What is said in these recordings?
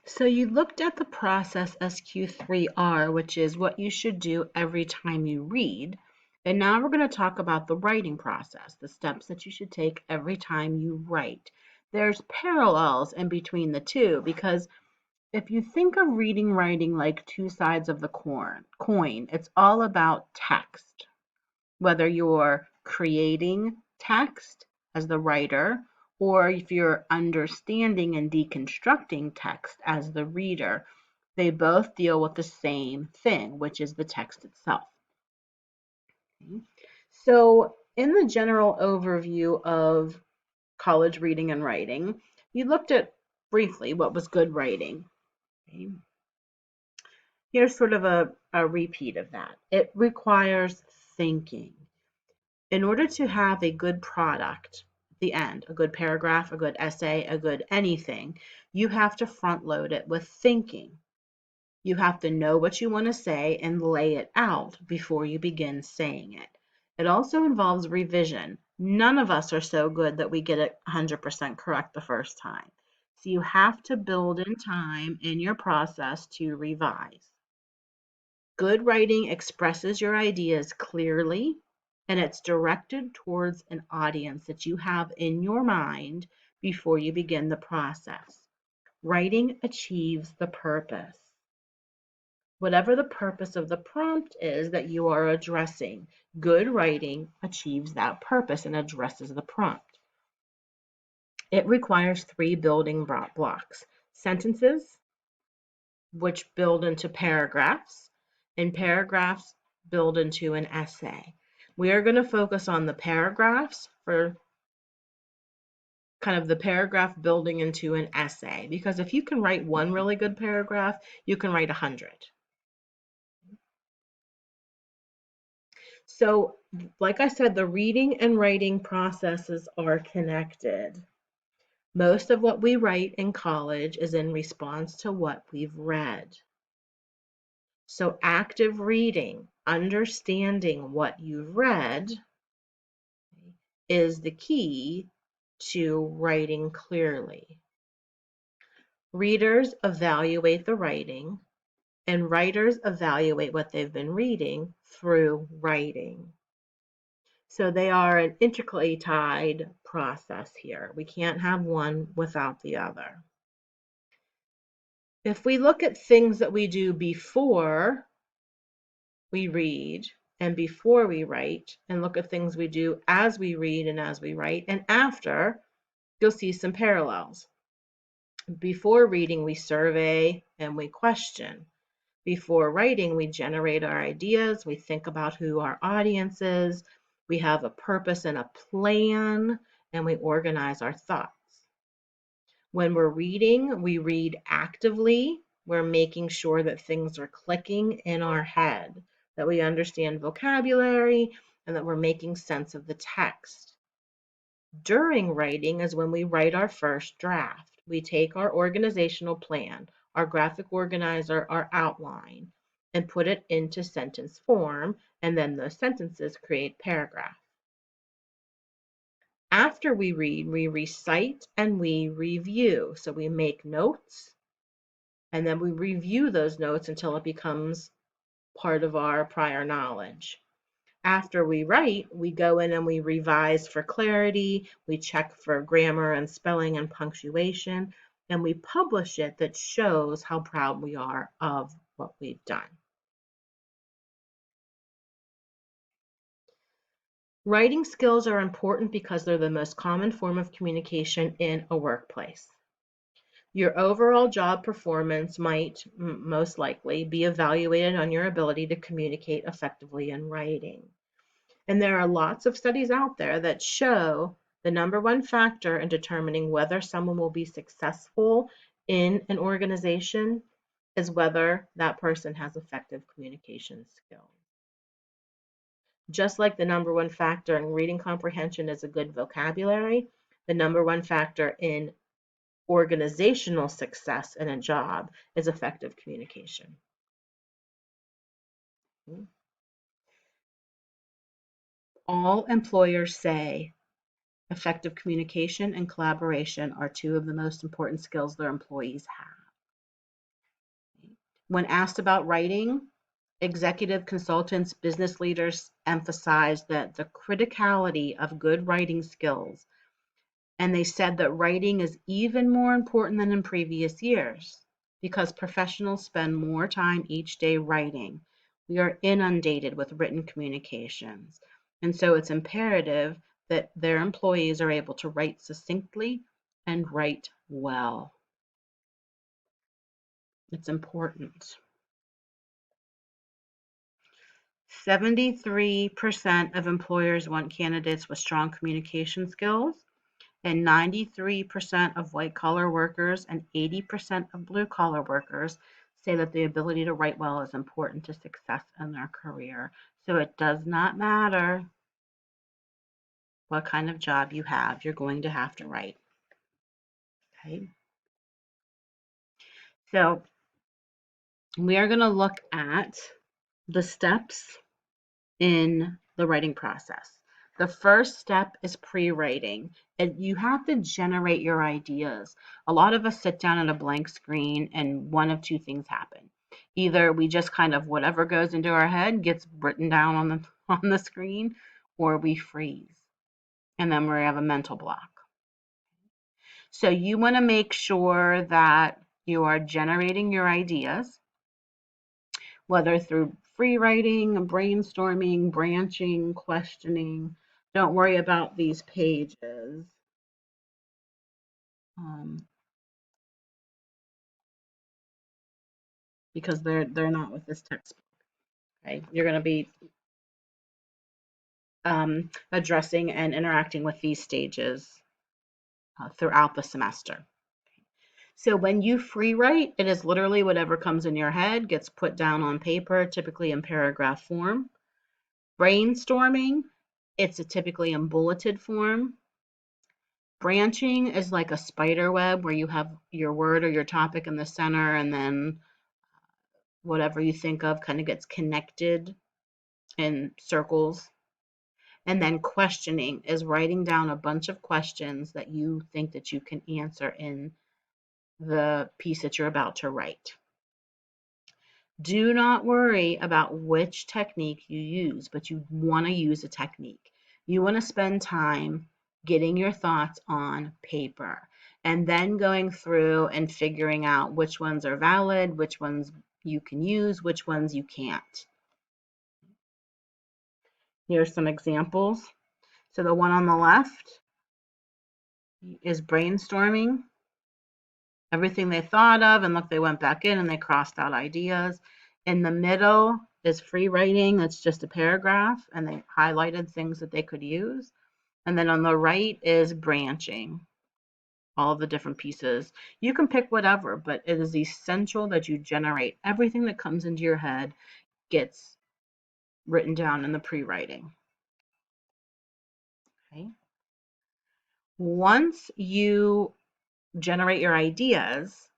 So you looked at the process SQ3R, which is what you should do every time you read. And now we're going to talk about the writing process, the steps that you should take every time you write. There's parallels in between the two because if you think of reading writing like two sides of the coin, it's all about text. Whether you're creating text as the writer, or if you're understanding and deconstructing text as the reader, they both deal with the same thing, which is the text itself. Okay. So, in the general overview of college reading and writing, you looked at briefly what was good writing. Okay. Here's sort of a repeat of that. It requires thinking. In order to have a good product at the end, a good paragraph, a good essay, a good anything, you have to front load it with thinking. You have to know what you want to say and lay it out before you begin saying it. It also involves revision. None of us are so good that we get it 100% correct the first time. So you have to build in time in your process to revise. Good writing expresses your ideas clearly, and it's directed towards an audience that you have in your mind before you begin the process. Writing achieves the purpose. Whatever the purpose of the prompt is that you are addressing, good writing achieves that purpose and addresses the prompt. It requires three building blocks: sentences, which build into paragraphs, and paragraphs build into an essay. We are going to focus on the paragraphs for kind of the paragraph building into an essay, because if you can write one really good paragraph, you can write 100. So, like I said, the reading and writing processes are connected. Most of what we write in college is in response to what we've read. So active reading, understanding what you've read, is the key to writing clearly. Readers evaluate the writing, and writers evaluate what they've been reading through writing. So they are an intricately tied process here. We can't have one without the other. If we look at things that we do before we read and before we write, and look at things we do as we read and as we write, and after, you'll see some parallels. Before reading, we survey and we question. Before writing, we generate our ideas, we think about who our audience is, we have a purpose and a plan, and we organize our thoughts. When we're reading, we read actively. We're making sure that things are clicking in our head, that we understand vocabulary, and that we're making sense of the text. During writing is when we write our first draft. We take our organizational plan, our graphic organizer, our outline, and put it into sentence form, and then those sentences create paragraphs. After we read, we recite and we review. So we make notes, and then we review those notes until it becomes part of our prior knowledge. After we write, we go in and we revise for clarity, we check for grammar and spelling and punctuation, and we publish it that shows how proud we are of what we've done. Writing skills are important because they're the most common form of communication in a workplace. Your overall job performance might most likely be evaluated on your ability to communicate effectively in writing. And there are lots of studies out there that show the number one factor in determining whether someone will be successful in an organization is whether that person has effective communication skills. Just like the number one factor in reading comprehension is a good vocabulary, the number one factor in organizational success in a job is effective communication. All employers say effective communication and collaboration are two of the most important skills their employees have. When asked about writing, executive consultants, business leaders emphasized that the criticality of good writing skills, and they said that writing is even more important than in previous years because professionals spend more time each day writing. We are inundated with written communications, and so it's imperative that their employees are able to write succinctly and write well. It's important. 73% of employers want candidates with strong communication skills, and 93% of white-collar workers and 80% of blue-collar workers say that the ability to write well is important to success in their career. So it does not matter what kind of job you have, you're going to have to write. Okay? So we are going to look at the steps in the writing process. The first step is pre-writing, and you have to generate your ideas. A lot of us sit down at a blank screen and one of two things happen. Either we just kind of whatever goes into our head gets written down on the screen, or we freeze and then we have a mental block. So you want to make sure that you are generating your ideas, whether through free writing, brainstorming, branching, questioning. Don't worry about these pages. Because they're not with this textbook. Okay, you're going to be addressing and interacting with these stages throughout the semester. So when you free write, it is literally whatever comes in your head gets put down on paper, typically in paragraph form. Brainstorming, it's typically in bulleted form. Branching is like a spider web where you have your word or your topic in the center, and then whatever you think of kind of gets connected in circles. And then questioning is writing down a bunch of questions that you think that you can answer in the piece that you're about to write. Do not worry about which technique you use, but you want to use a technique. You want to spend time getting your thoughts on paper and then going through and figuring out which ones are valid, which ones you can use, which ones you can't. Here are some examples. So the one on the left is brainstorming. Everything they thought of, and look, they went back in and they crossed out ideas. In the middle is free writing. It's just a paragraph, and they highlighted things that they could use. And then on the right is branching, all the different pieces. You can pick whatever, but it is essential that you generate everything that comes into your head gets written down in the pre-writing. Okay. Once you generate your ideas,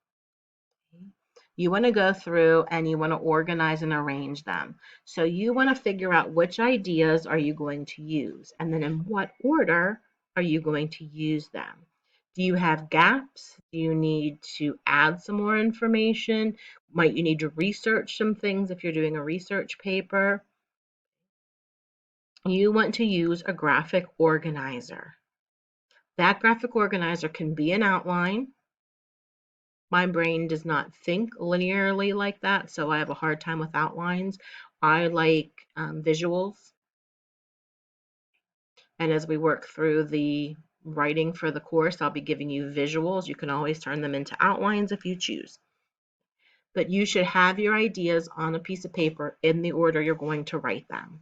you want to go through and you want to organize and arrange them. So you want to figure out which ideas are you going to use, and then in what order are you going to use them. Do you have gaps? Do you need to add some more information? Might you need to research some things if you're doing a research paper? You want to use a graphic organizer. That graphic organizer can be an outline. My brain does not think linearly like that, so I have a hard time with outlines. I like visuals. And as we work through the writing for the course, I'll be giving you visuals. You can always turn them into outlines if you choose. But you should have your ideas on a piece of paper in the order you're going to write them.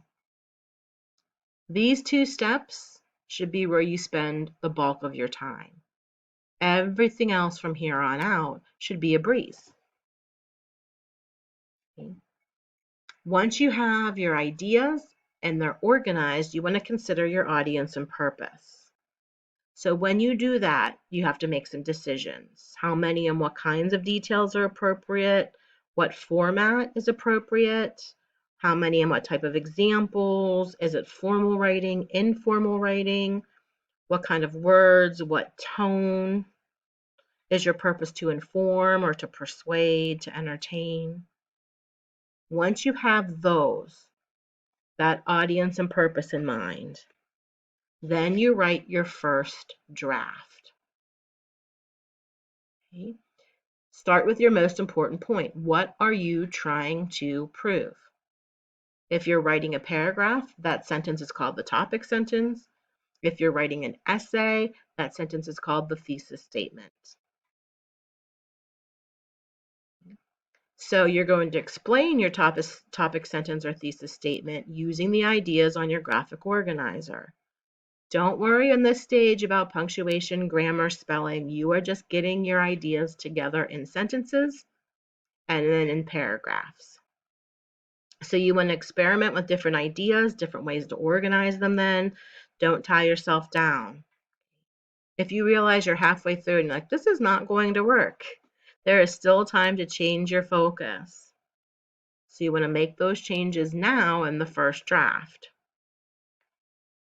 These two steps should be where you spend the bulk of your time. Everything else from here on out should be a breeze. Okay. Once you have your ideas and they're organized, you want to consider your audience and purpose. So when you do that, you have to make some decisions. How many and what kinds of details are appropriate? What format is appropriate? How many and what type of examples? Is it formal writing, informal writing? What kind of words? What tone? Is your purpose to inform or to persuade, to entertain? Once you have that audience and purpose in mind, then you write your first draft. Okay? Start with your most important point. What are you trying to prove? If you're writing a paragraph, that sentence is called the topic sentence. If you're writing an essay, that sentence is called the thesis statement. So you're going to explain your topic sentence or thesis statement using the ideas on your graphic organizer. Don't worry in this stage about punctuation, grammar, spelling. You are just getting your ideas together in sentences and then in paragraphs. So you want to experiment with different ideas, different ways to organize them then. Don't tie yourself down. If you realize you're halfway through and you're like, this is not going to work, there is still time to change your focus. So you want to make those changes now in the first draft.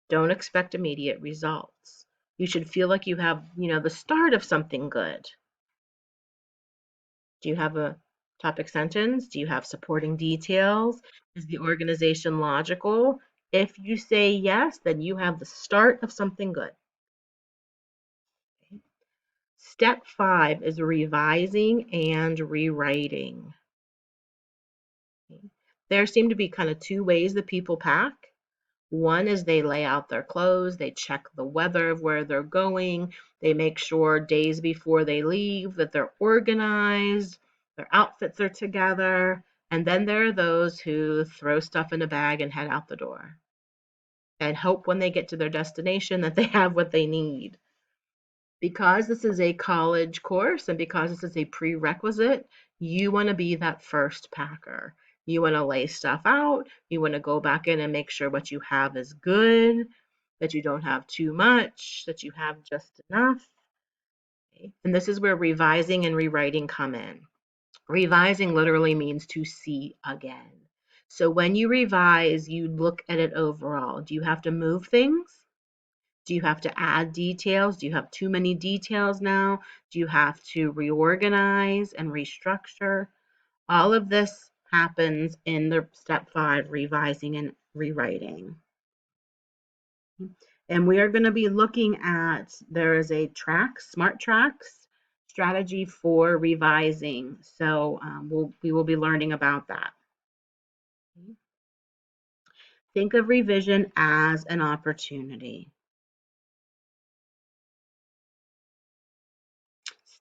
Don't expect immediate results. You should feel like you have, the start of something good. Do you have a topic sentence? Do you have supporting details? Is the organization logical? If you say yes, then you have the start of something good. Okay. Step 5 is revising and rewriting. Okay. There seem to be kind of two ways that people pack. One is they lay out their clothes, they check the weather of where they're going, they make sure days before they leave that they're organized, their outfits are together, and then there are those who throw stuff in a bag and head out the door and hope when they get to their destination that they have what they need. Because this is a college course and because this is a prerequisite, you want to be that first packer. You want to lay stuff out. You want to go back in and make sure what you have is good, that you don't have too much, that you have just enough. Okay. And this is where revising and rewriting come in. Revising literally means to see again. So when you revise, you look at it overall. Do you have to move things? Do you have to add details? Do you have too many details now? Do you have to reorganize and restructure? All of this happens in the step 5, revising and rewriting. And we are going to be looking at, there is a smart tracks strategy for revising. So we will be learning about that. Think of revision as an opportunity.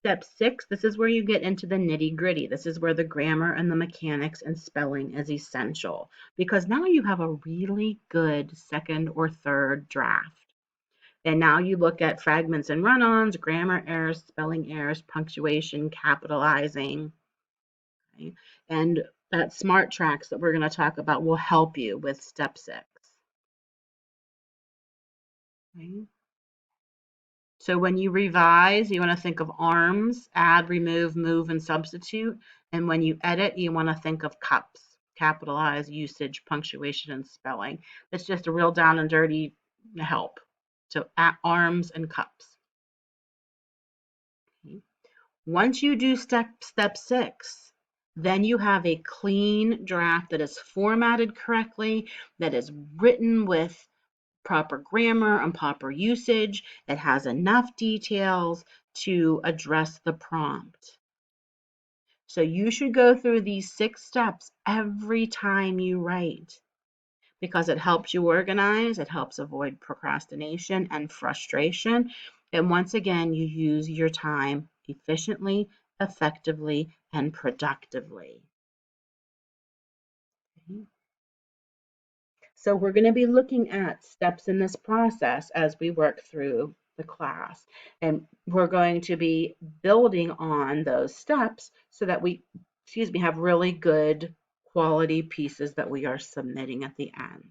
Step 6, this is where you get into the nitty-gritty. This is where the grammar and the mechanics and spelling is essential because now you have a really good second or third draft. And now you look at fragments and run-ons, grammar errors, spelling errors, punctuation, capitalizing. Okay? And that smart tracks that we're going to talk about will help you with step 6. Okay? So when you revise, you want to think of arms, add, remove, move, and substitute. And when you edit, you want to think of cups, capitalize, usage, punctuation, and spelling. It's just a real down and dirty help. So arms and cups. Okay. Once you do step 6, then you have a clean draft that is formatted correctly, that is written with proper grammar and proper usage. It has enough details to address the prompt. So you should go through these 6 steps every time you write because it helps you organize, it helps avoid procrastination and frustration. And once again, you use your time efficiently, effectively, and productively. Okay. So we're going to be looking at steps in this process as we work through the class. And we're going to be building on those steps so that we, have really good quality pieces that we are submitting at the end.